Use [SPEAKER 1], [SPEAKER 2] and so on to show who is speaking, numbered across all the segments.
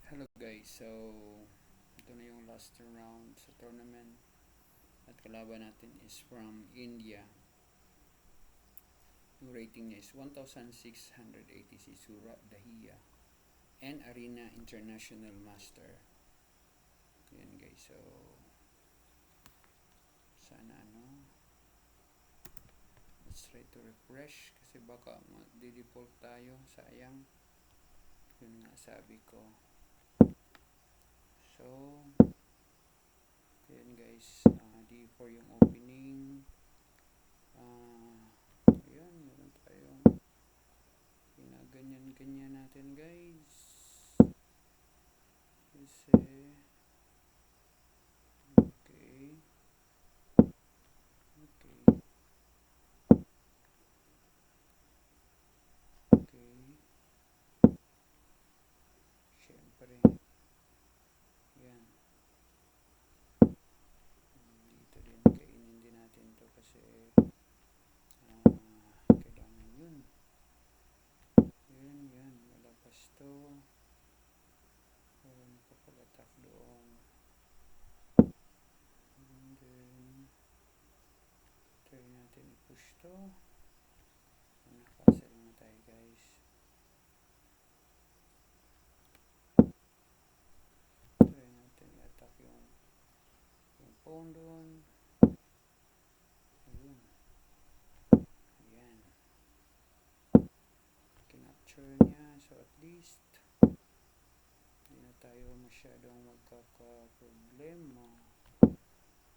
[SPEAKER 1] Hello guys, so ito na yung last round sa tournament at kalaban natin is from India. Yung rating niya is 1,680 si Surya Dahiya and Arena International Master. Yan guys, so sana let's try to refresh kasi baka ma-default tayo, sayang. Yun nga sabi ko. So yan guys, D4 yung opening. Ayan, meron tayong ginaganyan-ganyan natin guys. Kasi okay. Syempre yan, dito din kainin din natin to kasi kailangan yun. Yan, malapas to. Meron pa pag-attack doon. And then try natin i-push to. Nakasel na tayo guys. Try natin i-attack yung pawn doon. Ayun. Ayan. Kinapture niya. So at least hindi na tayo masyadong magkakaproblema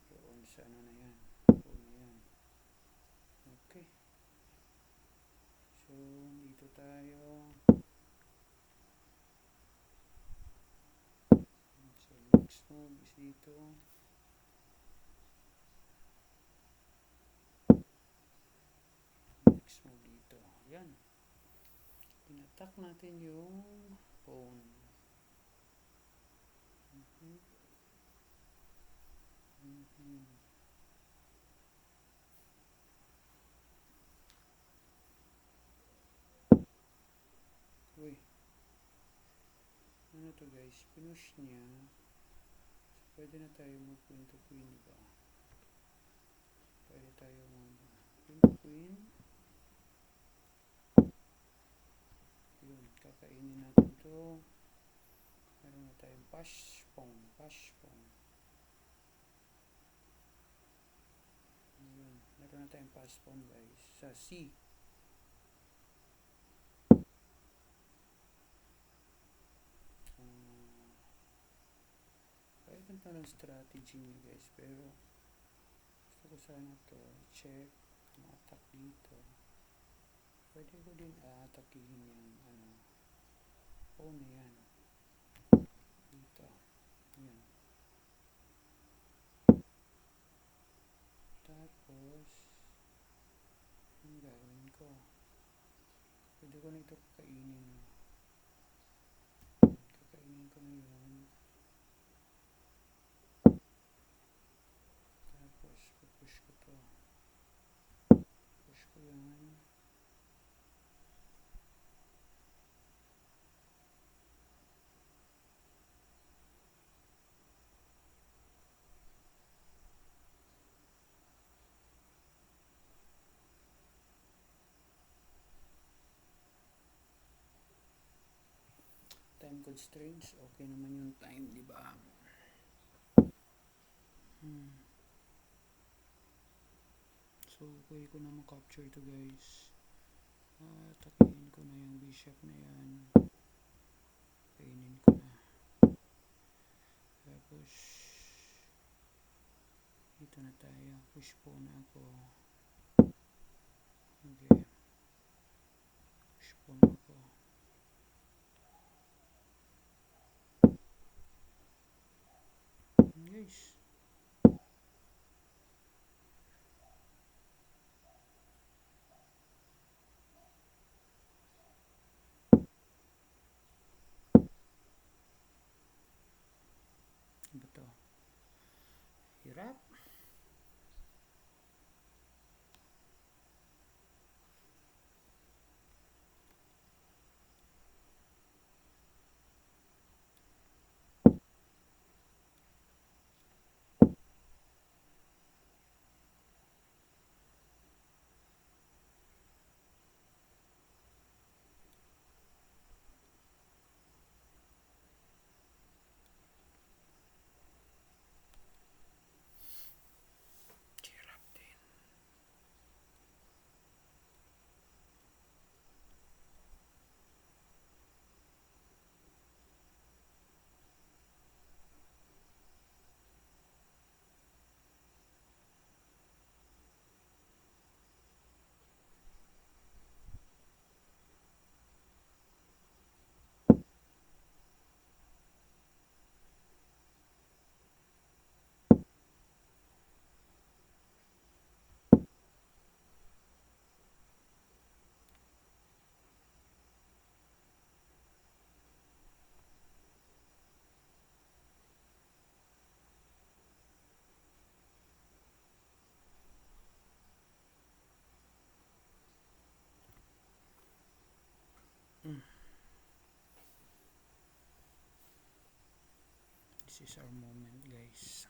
[SPEAKER 1] doon sa na yan. Pawn na yan. Okay. So dito tayo. So next move is dito. Next move dito. Yan. In-attack natin yung pawn. Uy. Ano to guys? Pinush niya. So, pwede na tayo mag-queen to queen, diba? Pwede tayo mag-queen to queen. Yun, kakainin natin to. Meron na tayong pash pawn. Yun, meron na tayong pash pawn guys. Sa C. Kaya ganito ng strategy niya guys. Pero gusto ko sana to check. Ma-attack dito. Pwede ko din atakihin yung pawn na yan. Dito. Yan. Tapos ang gagawin ko, pwede ko na ito kakainin. Kakainin ko na yun. Tapos push ko to. Push ko yan. Time constraints, okay naman yung time, di ba? So, okay ko na ma-capture to guys. Takihin ko na yung bishop na yan. Kainin ko na. Tapos, dito na tayo. Push po na ako. Okay. Push po na ako. Guys. Ano to? Hirap. this is our moment, guys.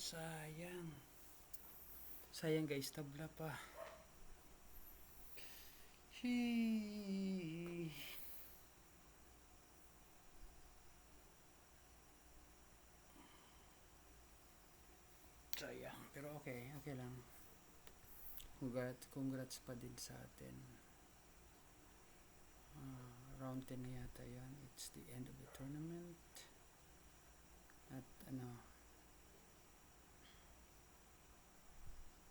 [SPEAKER 1] Sayang. Sayang guys, tabla pa. Hey. Sayang, pero okay, okay lang. Congrats pa din sa atin. Round 10 na yata yan. It's the end of the tournament. At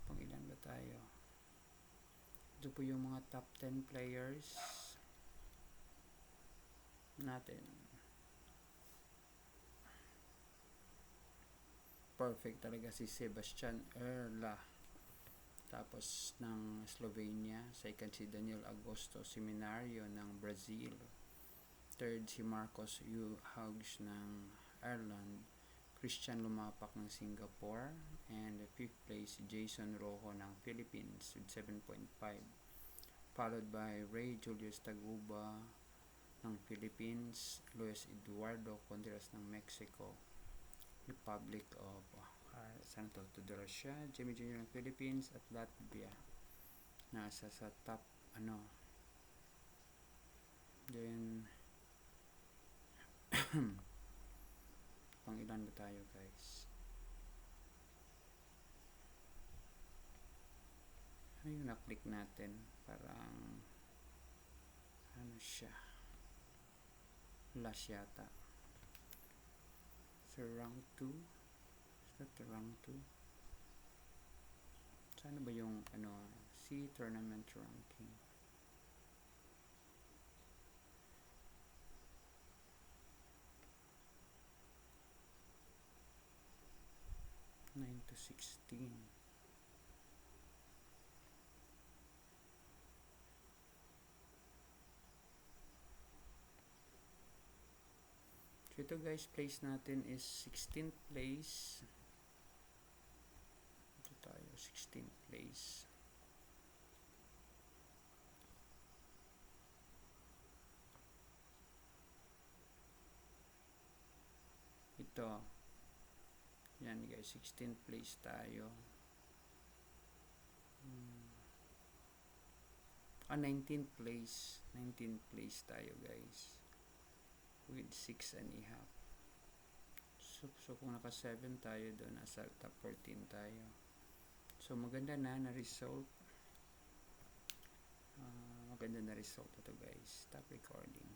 [SPEAKER 1] pang ilan ba tayo? Ito po yung mga top 10 players natin. Perfect talaga si Sebastian Erla. Tapos ng Slovenia, second si Daniel Agosto Seminario ng Brazil. Third, si Marcos Hughes ng Ireland. Christian Lumapak ng Singapore. And fifth place, si Jason Rojo ng Philippines with 7.5. Followed by Ray Julius Taguba ng Philippines, Luis Eduardo Contreras ng Mexico, Republic of Santo Tudorosya, Jimmy Jr. ng Philippines, at Latvia nasa sa top then pang ilan ba tayo guys? Ayun, na-click natin parang siya last yata. So rank 2, is that the rank 2? Sana ba yung C tournament ranking? Nine to 16. So ito guys, place natin is 16th place. Ito tayo, 16th place. Ito. Yan guys, 16th place tayo. 19th place. 19th place tayo guys. With 6.5. So kung naka 7 tayo doon, nasa top 14 tayo. So maganda na result. Maganda na result ito guys. Stop recording.